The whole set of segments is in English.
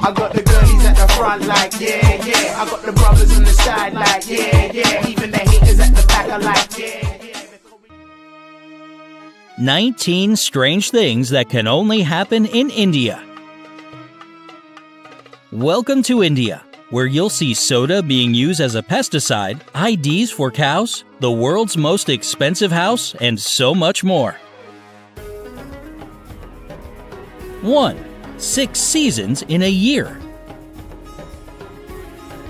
I got the girlies at the front like, yeah, yeah. I got the brothers on the side like, yeah, yeah. Even the haters at the back are like, yeah, yeah. 19 strange things that can only happen in India. Welcome to India, where you'll see soda being used as a pesticide, IDs for cows, the world's most expensive house, and so much more. 1. 6 seasons in a year.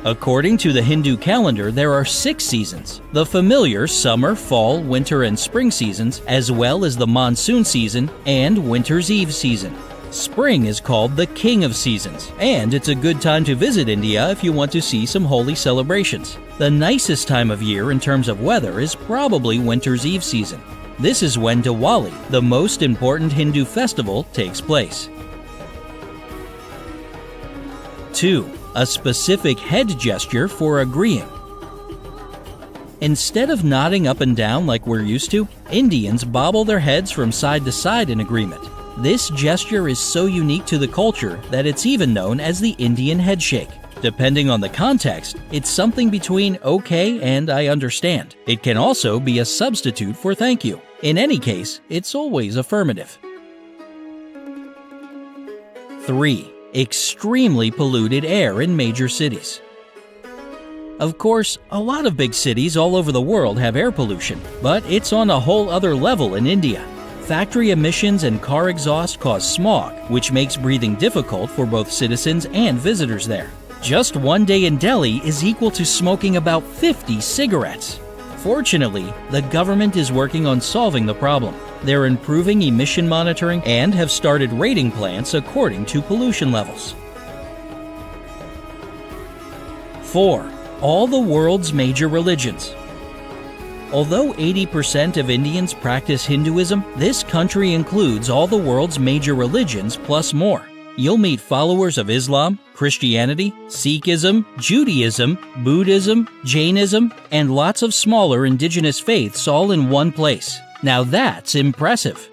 According to the Hindu calendar, there are 6 seasons: the familiar summer, fall, winter, and spring seasons, as well as the monsoon season and winter's eve season. Spring is called the king of seasons, and it's a good time to visit India if you want to see some holy celebrations. The nicest time of year in terms of weather is probably winter's eve season. This is when Diwali, the most important Hindu festival, takes place. 2. A specific head gesture for agreeing. Instead of nodding up and down like we're used to, Indians bobble their heads from side to side in agreement. This gesture is so unique to the culture that it's even known as the Indian headshake. Depending on the context, it's something between okay and I understand. It can also be a substitute for thank you. In any case, it's always affirmative. 3. Extremely polluted air in major cities. Of course, a lot of big cities all over the world have air pollution, but it's on a whole other level in India. Factory emissions and car exhaust cause smog, which makes breathing difficult for both citizens and visitors there. Just one day in Delhi is equal to smoking about 50 cigarettes. Fortunately, the government is working on solving the problem. They're improving emission monitoring and have started rating plants according to pollution levels. 4. All the world's major religions. Although 80% of Indians practice Hinduism, this country includes all the world's major religions plus more. You'll meet followers of Islam, Christianity, Sikhism, Judaism, Buddhism, Jainism, and lots of smaller indigenous faiths all in one place. Now that's impressive.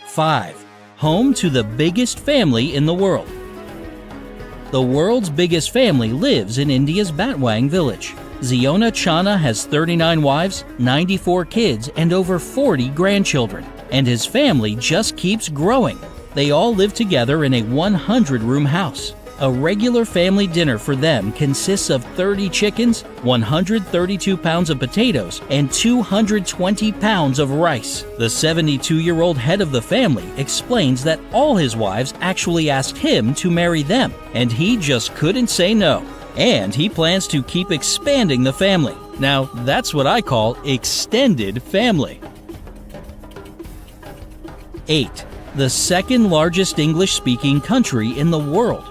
5. Home to the biggest family in the world. The world's biggest family lives in India's Batwang village. Ziona Chana has 39 wives, 94 kids, and over 40 grandchildren. And his family just keeps growing. They all live together in a 100-room house. A regular family dinner for them consists of 30 chickens, 132 pounds of potatoes, and 220 pounds of rice. The 72-year-old head of the family explains that all his wives actually asked him to marry them, and he just couldn't say no. And he plans to keep expanding the family. Now, that's what I call extended family. 8. The second largest English-speaking country in the world.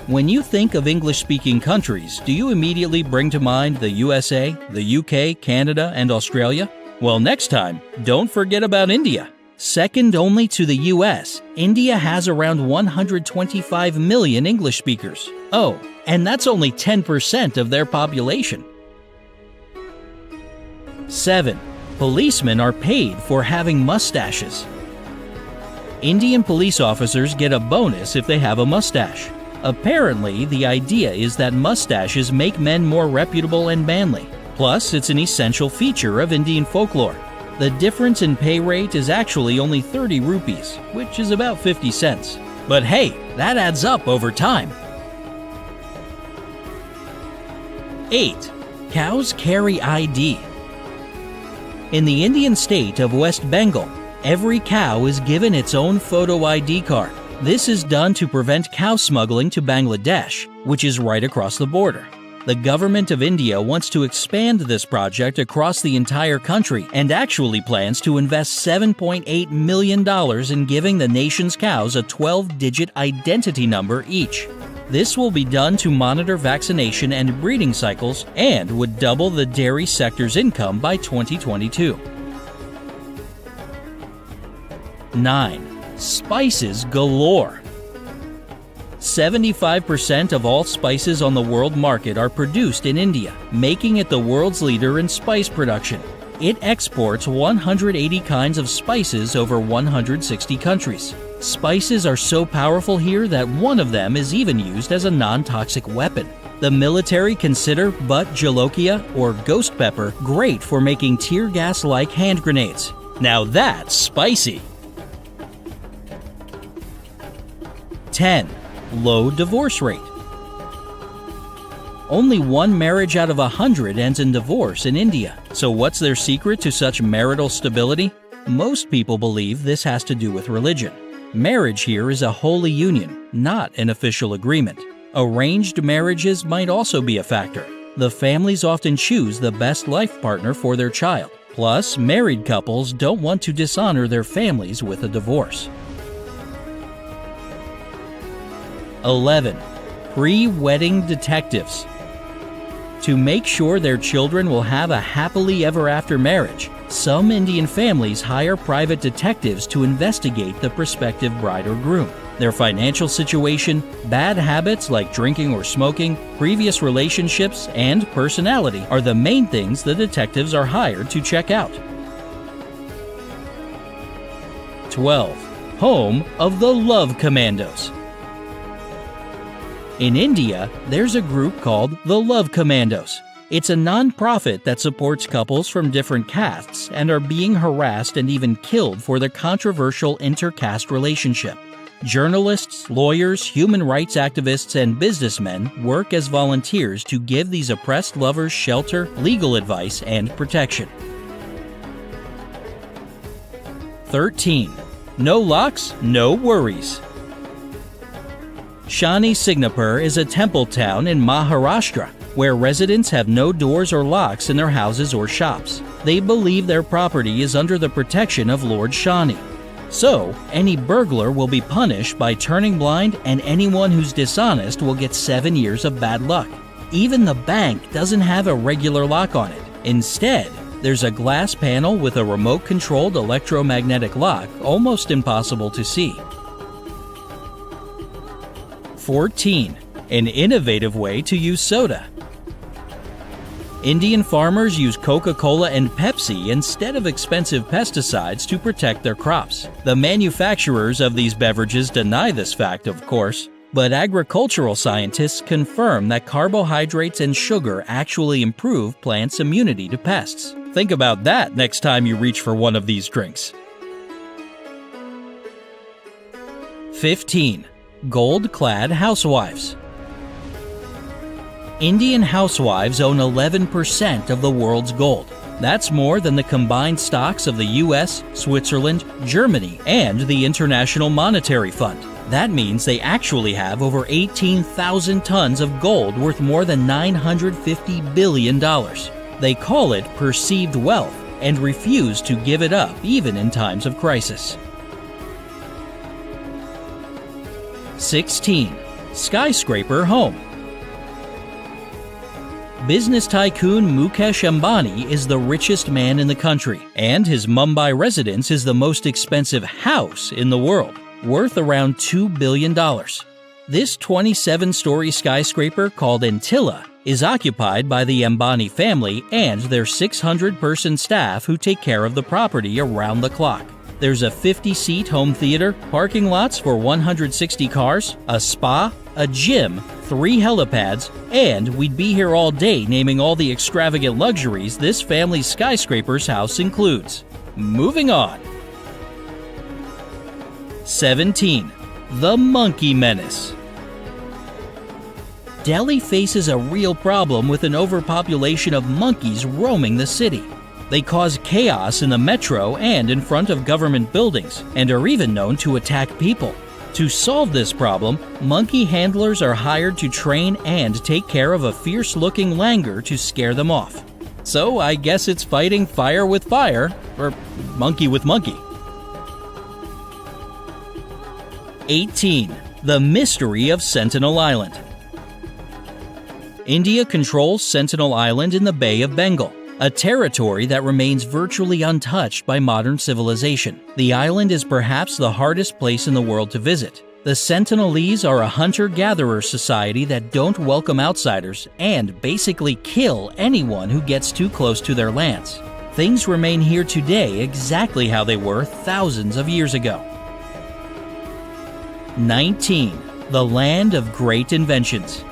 When you think of English-speaking countries, do you immediately bring to mind the USA, the UK, Canada, and Australia? Well, next time, don't forget about India. Second only to the US, India has around 125 million English speakers. Oh, and that's only 10% of their population. 7. Policemen are paid for having mustaches. Indian police officers get a bonus if they have a mustache. Apparently, the idea is that mustaches make men more reputable and manly. Plus, it's an essential feature of Indian folklore. The difference in pay rate is actually only 30 rupees, which is about 50 cents. But hey, that adds up over time. 8. Cows carry ID. In the Indian state of West Bengal, every cow is given its own photo ID card. This is done to prevent cow smuggling to Bangladesh, which is right across the border. The government of India wants to expand this project across the entire country and actually plans to invest $7.8 million in giving the nation's cows a 12-digit identity number each. This will be done to monitor vaccination and breeding cycles and would double the dairy sector's income by 2022. 9. Spices galore. 75% of all spices on the world market are produced in India, making it the world's leader in spice production. It exports 180 kinds of spices over 160 countries. Spices are so powerful here that one of them is even used as a non-toxic weapon. The military consider butt jolokia, or ghost pepper, great for making tear gas-like hand grenades. Now that's spicy! 10. Low divorce rate. Only one marriage out of 100 ends in divorce in India. So what's their secret to such marital stability? Most people believe this has to do with religion. Marriage here is a holy union, not an official agreement. Arranged marriages might also be a factor. The families often choose the best life partner for their child. Plus, married couples don't want to dishonor their families with a divorce. 11. Pre-wedding detectives. To make sure their children will have a happily ever after marriage, some Indian families hire private detectives to investigate the prospective bride or groom. Their financial situation, bad habits like drinking or smoking, previous relationships, and personality are the main things the detectives are hired to check out. 12. Home of the Love Commandos. In India, there's a group called the Love Commandos. It's a non-profit that supports couples from different castes and are being harassed and even killed for their controversial inter-caste relationship. Journalists, lawyers, human rights activists, and businessmen work as volunteers to give these oppressed lovers shelter, legal advice, and protection. 13. No locks, no worries. Shani Singnapur is a temple town in Maharashtra where residents have no doors or locks in their houses or shops. They believe their property is under the protection of Lord Shani. So, any burglar will be punished by turning blind, and anyone who's dishonest will get 7 years of bad luck. Even the bank doesn't have a regular lock on it. Instead, there's a glass panel with a remote-controlled electromagnetic lock, almost impossible to see. 14. An innovative way to use soda. Indian farmers use Coca-Cola and Pepsi instead of expensive pesticides to protect their crops. The manufacturers of these beverages deny this fact, of course, but agricultural scientists confirm that carbohydrates and sugar actually improve plants' immunity to pests. Think about that next time you reach for one of these drinks. 15. Gold-clad housewives. Indian housewives own 11% of the world's gold. That's more than the combined stocks of the US, Switzerland, Germany, and the International Monetary Fund. That means they actually have over 18,000 tons of gold worth more than $950 billion. They call it perceived wealth and refuse to give it up even in times of crisis. 16. Skyscraper home. Business tycoon Mukesh Ambani is the richest man in the country, and his Mumbai residence is the most expensive house in the world, worth around $2 billion. This 27-story skyscraper called Antilla is occupied by the Ambani family and their 600-person staff who take care of the property around the clock. There's a 50-seat home theater, parking lots for 160 cars, a spa, a gym, 3 helipads, and we'd be here all day naming all the extravagant luxuries this family's skyscraper's house includes. Moving on. 17. The Monkey Menace. Delhi faces a real problem with an overpopulation of monkeys roaming the city. They cause chaos in the metro and in front of government buildings, and are even known to attack people. To solve this problem, monkey handlers are hired to train and take care of a fierce-looking langur to scare them off. So I guess it's fighting fire with fire, or monkey with monkey. 18. The Mystery of Sentinel Island. India controls Sentinel Island in the Bay of Bengal, a territory that remains virtually untouched by modern civilization. The island is perhaps the hardest place in the world to visit. The Sentinelese are a hunter-gatherer society that don't welcome outsiders and basically kill anyone who gets too close to their lands. things remain here today exactly how they were thousands of years ago. 19. The land of great inventions.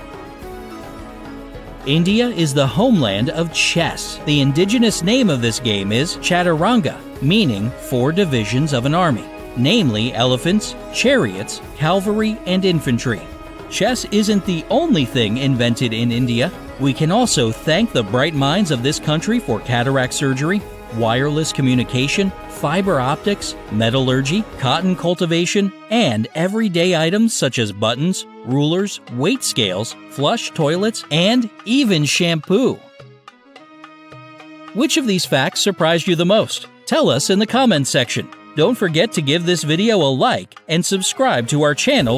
India is the homeland of chess. The indigenous name of this game is Chaturanga, meaning 4 divisions of an army, namely elephants, chariots, cavalry, and infantry. Chess isn't the only thing invented in India. We can also thank the bright minds of this country for cataract surgery, wireless communication, fiber optics, metallurgy, cotton cultivation, and everyday items such as buttons, rulers, weight scales, flush toilets, and even shampoo. Which of these facts surprised you the most? Tell us in the comments section. Don't forget to give this video a like and subscribe to our channel